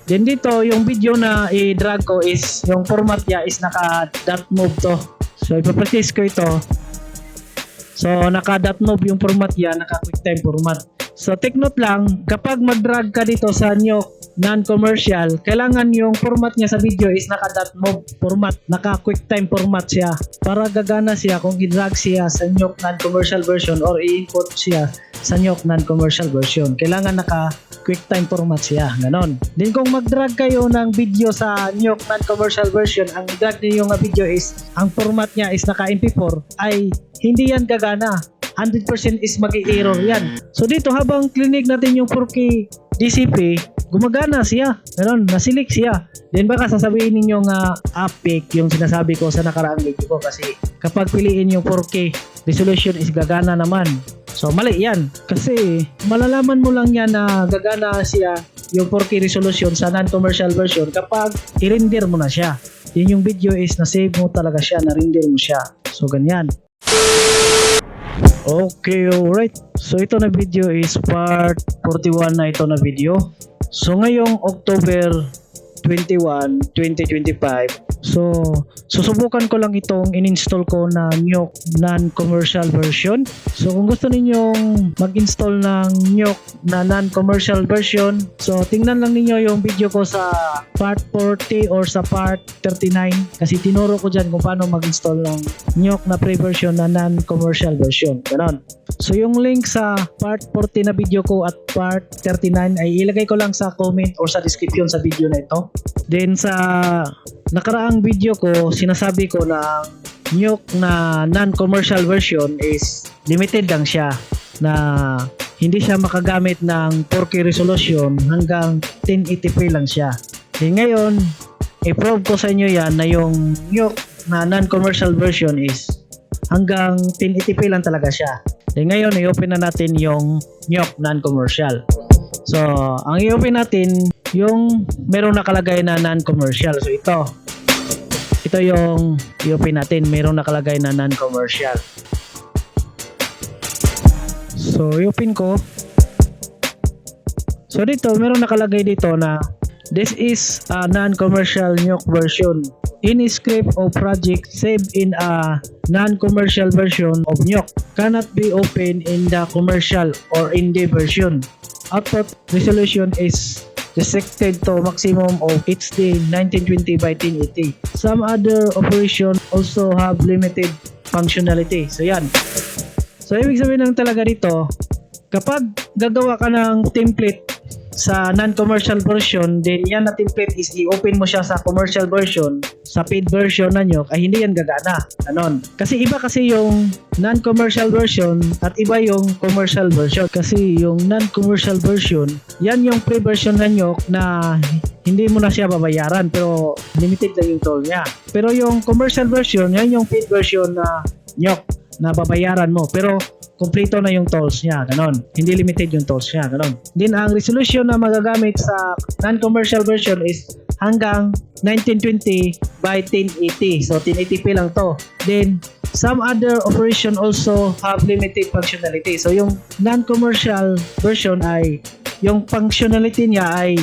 Then dito, yung video na i-drag ko is, yung format niya is naka.mov to. So, ipapractice ko ito. So, naka.mov yung format niya, naka-QuickTime format. So, take note lang, kapag mag-drag ka dito sa Nyok non-commercial, kailangan yung format niya sa video is naka.mov format, naka-QuickTime format siya. Para gagana siya kung i-drag siya sa Nyok non-commercial version or i-import siya sa Nyok non-commercial version. Kailangan naka-QuickTime format siya, ganon. Then kung mag-drag kayo ng video sa Nyok non-commercial version, ang i-drag niyo yung video is, ang format niya is naka-MP4, ay hindi yan gagana. 100% is mag-i-error yan. So dito habang clinic natin yung 4K DCP, gumagana siya. Ganon, nasilik siya. Then baka sasabihin ninyo nga epic yung sinasabi ko sa nakaraang video ko kasi kapag piliin yung 4K resolution is gagana naman. So mali yan. Kasi malalaman mo lang yan na gagana siya yung 4K resolution sa non-commercial version kapag i-render mo na siya. Yun yung video is na-save mo talaga siya, na-render mo siya. So ganyan. Okay, alright. So ito na video is part 41 na ito na video. So ngayong October 21, 2025. So susubukan ko lang itong in-install ko na Nyok non-commercial version. So kung gusto ninyong mag-install ng Nyok na non-commercial version, so tingnan lang ninyo yung video ko sa part 40 or sa part 39 kasi tinuro ko dyan kung paano mag-install ng Nyok na pre-version na non-commercial version. Ganon. So yung link sa part 40 na video ko at part 39 ay ilagay ko lang sa comment or sa description sa video na ito. Then sa nakaraang video ko, sinasabi ko na Nyok na non-commercial version is limited lang siya, na hindi siya makagamit ng 4K resolution, hanggang 1080p lang siya. Then ngayon, i-prove ko sa inyo yan na yung Nyok na non-commercial version is hanggang 1080p lang talaga siya. Then ngayon, i-open na natin yung Nyok non-commercial. So, ang i-open natin yung meron nakalagay na non-commercial. So ito yung i-open natin, meron nakalagay na non-commercial. So i-open ko. So dito meron nakalagay dito na this is a non-commercial Nyok version. Any script or project saved in a non-commercial version of Nyok cannot be opened in the commercial or indie version. Output resolution is restricted to maximum of HD 1920 by 1080. Some other operations also have limited functionality. So yan. So ibig sabihin lang talaga dito, kapag gagawa ka ng template sa non-commercial version, then yan na template is i-open mo siya sa commercial version, sa paid version na Nyok, ay hindi yan gagana. Ganon. Kasi iba kasi yung non-commercial version at iba yung commercial version. Kasi yung non-commercial version, yan yung pre-version na Nyok na hindi mo na siya babayaran pero limited lang yung toll niya. Pero yung commercial version, yan yung paid version na Nyok na babayaran mo. Pero kompleto na yung tolls niya, ganon. Hindi limited yung tolls niya, ganon. Then ang resolution na magagamit sa non-commercial version is hanggang 1920 by 1080. So 1080p lang to. Then some other operation also have limited functionality. So yung non-commercial version ay yung functionality niya ay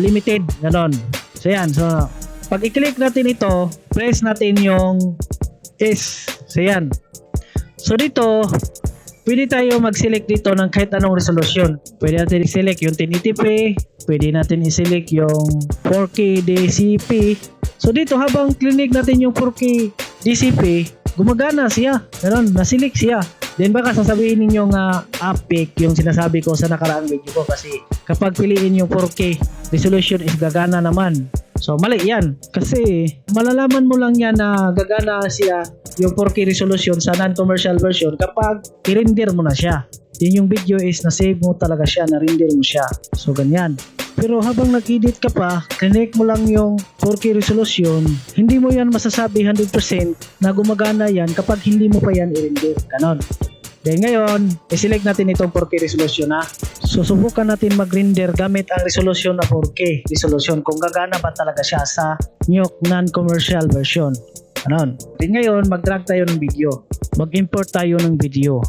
limited, ganon. So yan. So pag i-click natin ito, press natin yung S. So yan. So dito pwede tayo mag-select dito ng kahit anong resolution. Pwede natin i-select yung 1080p, pwede natin i-select yung 4K DCP. So dito habang clinic natin yung 4K DCP, gumagana siya. Ganon, nasilik siya. Then baka sasabihin ninyo nga epic yung sinasabi ko sa nakaraang video ko kasi kapag piliin yung 4K resolution is gagana naman. So mali yan. Kasi malalaman mo lang yan na gagana siya yung 4K resolution sa non-commercial version kapag i-render mo na siya. Yun yung video is na-save mo talaga siya, na-render mo siya. So ganyan. Pero habang nag-edit ka pa, connect mo lang yung 4K resolution, hindi mo yan masasabi 100% na gumagana yan kapag hindi mo pa yan i-render. Ganon. Then ngayon, i-select natin itong 4K resolution na. So subukan natin mag-render gamit ang resolution na 4K resolution kung gagana ba talaga siya sa Nyok non-commercial version. Ganon. Then ngayon, mag-drag tayo ng video. Mag-import tayo ng video.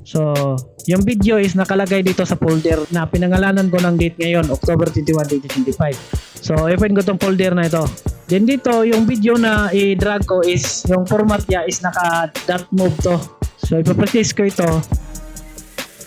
So, yung video is nakalagay dito sa folder na pinangalanan ko ng date ngayon, October 21, 2025. So, open ko tong folder na ito. Then dito, yung video na i-drag ko is, yung format niya is naka.mov to. So, ipapractice ko ito.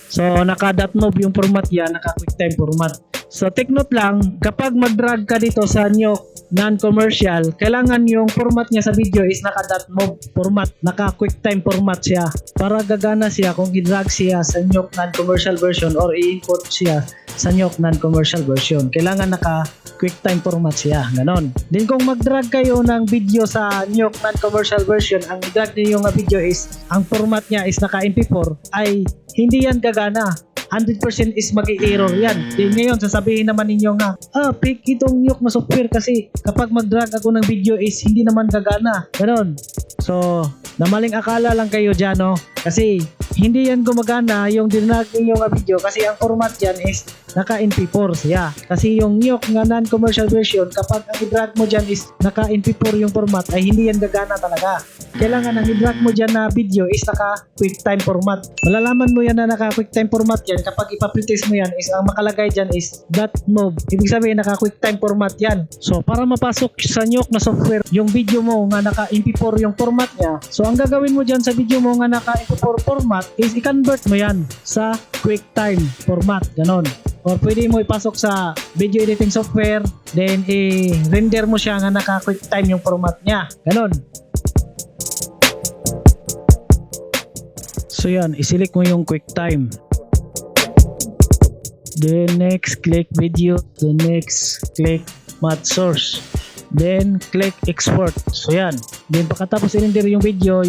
So, naka.mov yung format niya, naka-QuickTime format. So, take note lang, kapag mag-drag ka dito sa Nyok non-commercial, kailangan yung format niya sa video is naka.mov format, naka-QuickTime format siya. Para gagana siya kung i-drag siya sa Nyok non-commercial version or i-import siya sa Nyok non-commercial version. Kailangan naka-QuickTime format siya. Ganon. Then kung mag-drag kayo ng video sa Nyok non-commercial version, ang i-drag niyo nga video is, ang format niya is naka-MP4, ay hindi yan gagana. 100% is mag-i-error yan. Then ngayon, sasabihin naman ninyo nga, fake itong Nyok na software kasi kapag mag-drag ako ng video is hindi naman gagana. Ganon. So, namaling akala lang kayo dyan, no? Kasi hindi yan gumagana yung dinrag ninyo nga video kasi ang format yan is naka-MP4 siya. Kasi yung Nyok nga non-commercial version, kapag ang i-drag mo dyan is naka-MP4 yung format, ay hindi yan gagana talaga. Kailangan ang i-drag mo dyan na video is naka-QuickTime format. Malalaman mo yan na naka-QuickTime format yan kapag ipapractice mo yan is ang makalagay dyan is .mov. Ibig sabihin naka-QuickTime format yan. So para mapasok sa Nyok na software yung video mo nga naka-MP4 yung format niya, so ang gagawin mo dyan sa video mo nga naka-MP4 format is i-convert mo yan sa QuickTime format. Ganon. Or pwede mo ipasok sa video editing software, then i-render mo siya nga naka-QuickTime yung format niya. Ganon. So yan, i-select mo yung QuickTime. Then next, click video. Then next, click math source. Then click export. So yan. Then pagkatapos i-render yung video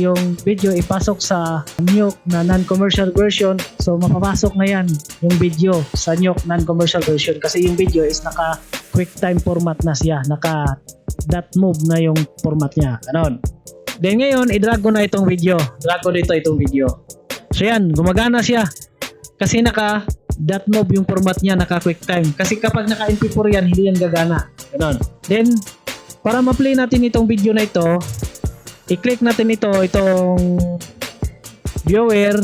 ipasok sa Nyok na non-commercial version. So mapapasok na yan yung video sa Nyok non-commercial version kasi yung video is naka QuickTime format na siya, naka .mov na yung format niya. Ganon. Then ngayon, i-drag ko na itong video. Drag ko dito itong video. So yan, gumagana siya. Kasi naka .mov yung format niya, naka QuickTime. Kasi kapag naka MP4 yan, hindi yan gagana. Ganon. Then, para ma-play natin itong video na ito, i-click natin itong viewer,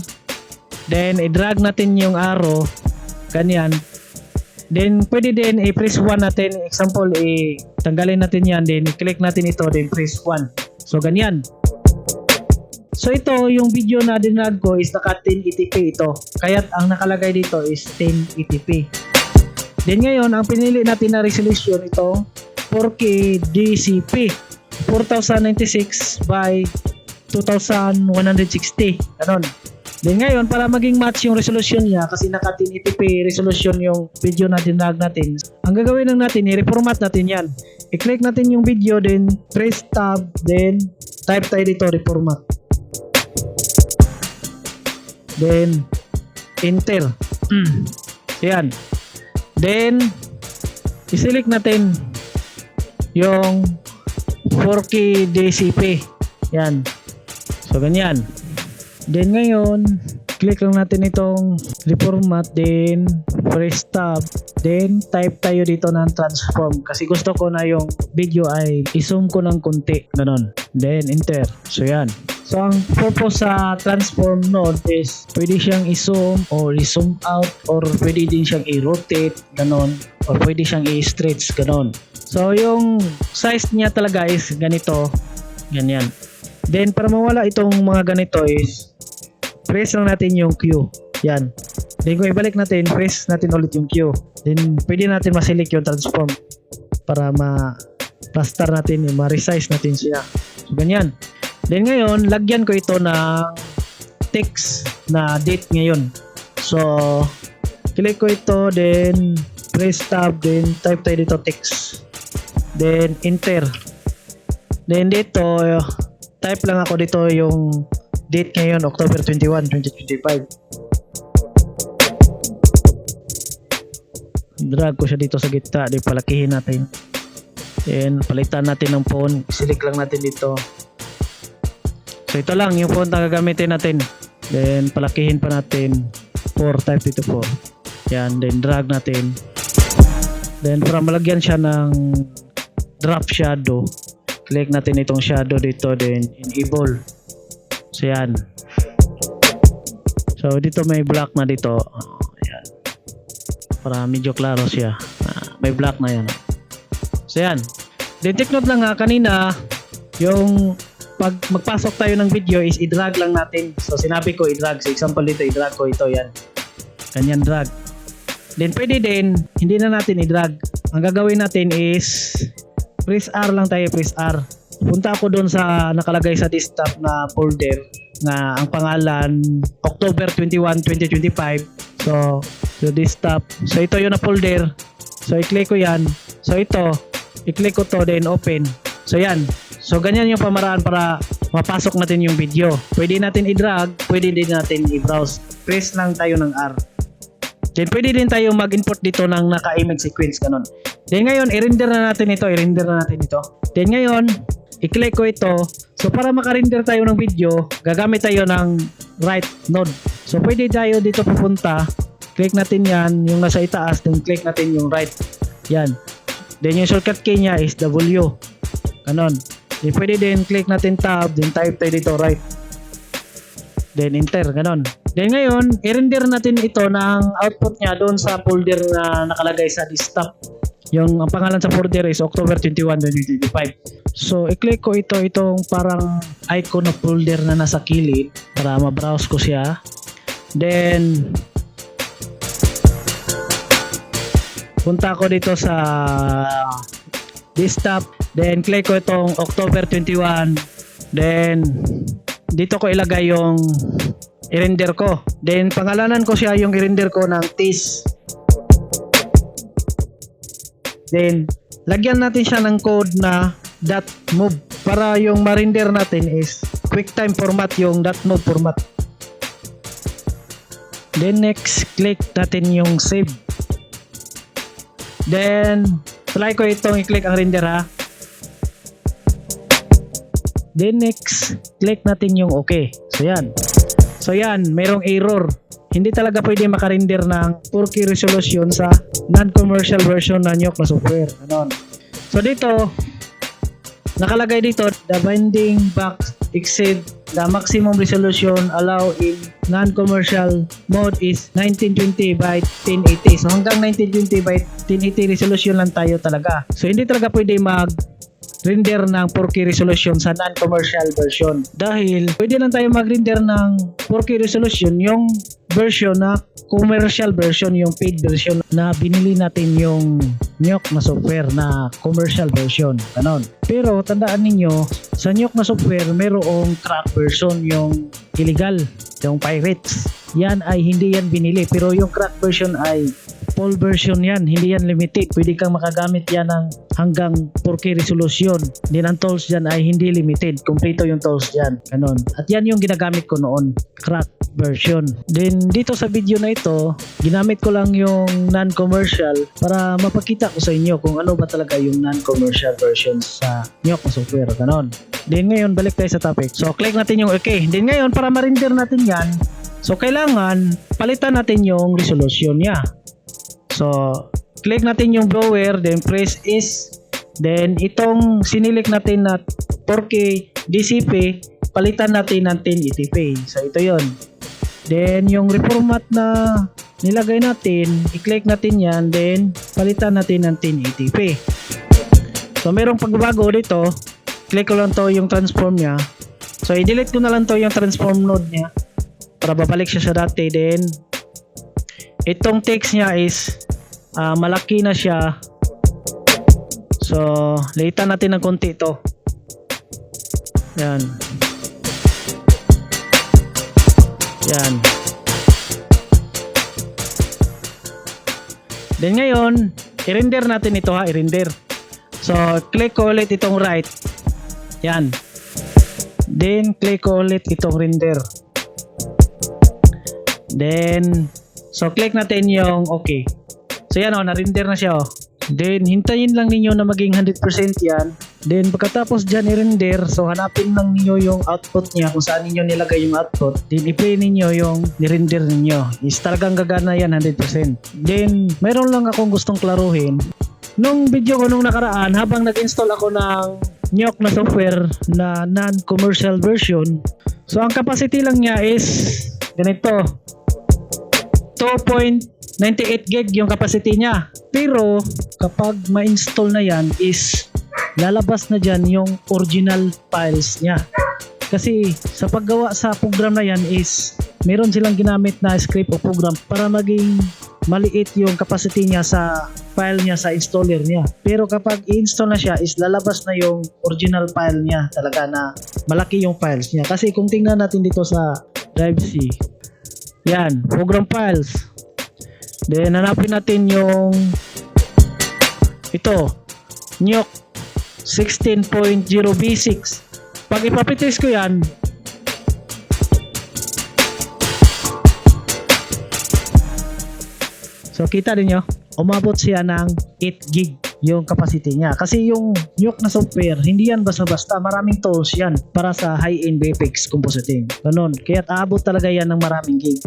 then i-drag natin yung arrow, ganyan. Then, pwede din i-press 1 natin. Example, tanggalin natin yan, then i-click natin ito, then press 1. So, ganyan. So, ito, yung video na dinrag ko is naka 1080p ito. Kaya't ang nakalagay dito is 1080p. Then, ngayon, ang pinili natin na resolution ito, 4K DCP 4096 by 2160. Ganon. Then ngayon, para maging match yung resolution niya, kasi naka 1080p resolution yung video na dinrag natin, ang gagawin lang natin, i-reformat natin yan. I-click natin yung video, then press tab, then type tayo dito, reformat. Then enter. Yan. Then i-select natin yung 4K DCP. Yan. So, ganyan. Then, ngayon, click lang natin itong reformat, then press tab, then type tayo dito ng transform. Kasi gusto ko na yung video ay i-zoom ko ng konti. Ganon. Then, enter. So, yan. So, ang purpose sa transform node is pwede siyang i-zoom or i-zoom out or pwede din siyang i-rotate. Ganon. Or pwede siyang i-stretch. Ganon. So, yung size niya talaga is ganito. Ganyan. Then, para mawala itong mga ganito is press lang natin yung Q. Yan. Then, kung ibalik natin, press natin ulit yung Q. Then, pwede natin ma-select yung transform para ma-raster natin, ma-resize natin siya. So, ganyan. Then, ngayon, lagyan ko ito ng text na date ngayon. So, click ko ito, then press tab, then type tayo dito text. Then, enter. Then, dito, type lang ako dito yung date ngayon, October 21, 2025. Drag ko siya dito sa gitna, then palakihin natin. Then, palitan natin ng phone. Select lang natin dito. So, ito lang yung phone na gagamitin natin. Then, palakihin pa natin 4, type dito 4. Yan, then drag natin. Then, para malagyan siya ng drop shadow, click natin itong shadow dito, then enable. So yan. So dito may black na dito. Ayan. Para medyo klaro siya. May black na yan. So yan. Then take note lang ha, kanina, yung pag magpasok tayo ng video is i-drag lang natin. So sinabi ko i-drag. So example dito, i-drag ko ito, yan. Ganyan drag. Then pwede din, hindi na natin i-drag. Ang gagawin natin is press R lang tayo, press R. Punta ako doon sa nakalagay sa desktop na folder na ang pangalan October 21, 2025. So desktop. So ito yung na folder. So i-click ko yan. So ito, i-click ko to then open. So yan. So ganyan yung pamaraan para mapasok natin yung video. Pwede natin i-drag, pwede din natin i-browse. Press lang tayo ng R. Then pwede din tayo mag-import dito ng naka-image sequence ganun. Then ngayon, i-render na natin ito, Then ngayon, i-click ko ito. So para maka-render tayo ng video, gagamit tayo ng right node. So pwede tayo dito pupunta, click natin yan, yung nasa itaas, then click natin yung right. Yan. Then yung shortcut key niya is W. Ganon. Then pwede din click natin tab, then type tayo dito right. Then enter, ganon. Then ngayon, i-render natin ito ng output niya doon sa folder na nakalagay sa desktop. Yung ang pangalan sa folder is October 21, 2025. So, i-click ko itong parang icon na folder na nasa kilid para ma-browse ko siya. Then, punta ko dito sa desktop. Then, click ko itong October 21. Then, dito ko ilagay yung i-render ko. Then pangalanan ko siya yung i-render ko ng TIS. Then lagyan natin siya ng code na .move para yung ma-render natin is QuickTime format, yung .move format. Then next, click natin yung save. Then try ko itong i-click ang render ha. Then next, click natin yung OK. So yan, mayroong error. Hindi talaga pwede makarender ng 4K resolution sa non-commercial version na Nyok na software. Ganon. So dito, nakalagay dito, the binding box exceed the maximum resolution allowed in non-commercial mode is 1920 by 1080. So hanggang 1920 by 1080 resolution lang tayo talaga. So hindi talaga pwede render ng 4K resolution sa non-commercial version. Dahil pwede lang tayo mag-render ng 4K resolution yung version na commercial version, yung paid version na binili natin yung Nyok na software na commercial version. Ganon. Pero tandaan ninyo, sa Nyok na software mayroong crack version, yung illegal, yung pirates. Yan ay hindi yan binili, pero yung crack version ay full version yan, hindi yan limited. Pwede kang makagamit yan ng hanggang 4K resolution. Din ang tools dyan ay hindi limited. Kompleto yung tools dyan. Ganon. At yan yung ginagamit ko noon, crack version. Then dito sa video na ito, ginamit ko lang yung non-commercial para mapakita ko sa inyo kung ano ba talaga yung non-commercial version sa Nyok na software. Ganon. Then ngayon, balik tayo sa topic. So click natin yung OK. Then ngayon, para ma-render natin yan, so kailangan palitan natin yung resolution niya. So, click natin yung blower, then press is, then itong sinilik natin na 4K DCP, palitan natin ng 1080p. So, ito yon. Then, yung reformat na nilagay natin, i-click natin yan, then palitan natin ng 1080p. So, merong pagbabago dito, click ko lang to yung transform niya. So, i-delete ko na lang to yung transform node niya para babalik siya sa dati. Then, itong text niya is malaki na siya. So, liitan natin ng konti ito. Yan. Yan. Then ngayon, i-render natin ito ha, i-render. So, click ko ulit itong right. Yan. Then, click ko ulit itong render. Then, so click natin yung OK. So yan o, na-render na siya o. Then, hintayin lang ninyo na maging 100% yan. Then, pagkatapos dyan i-render, so hanapin lang ninyo yung output niya, kung saan ninyo nilagay yung output. Then, i-play ninyo yung ni-render ninyo. Is talagang gagana yan 100%. Then, mayroon lang akong gustong klaruhin. Nung video ko nung nakaraan, habang nag-install ako ng Nyok na software na non-commercial version, so ang capacity lang niya is ganito. 2.5 98 gig yung capacity niya. Pero kapag ma-install na yan is lalabas na dyan yung original files niya. Kasi sa paggawa sa program na yan is meron silang ginamit na script o program para maging maliit yung capacity niya sa file niya sa installer niya. Pero kapag i-install na siya is lalabas na yung original file niya talaga na malaki yung files niya. Kasi kung tingnan natin dito sa drive C, yan, program files. Then hanapin natin yung ito, Nyok 16.0 B6. Pag ipapitis ko yan, so kita din nyo, umabot siya ng 8 gig yung capacity niya. Kasi yung Nyok na software, hindi yan basta-basta. Maraming tools yan para sa high-end VFX compositing. Ganun. Kaya aabot talaga yan ng maraming gig.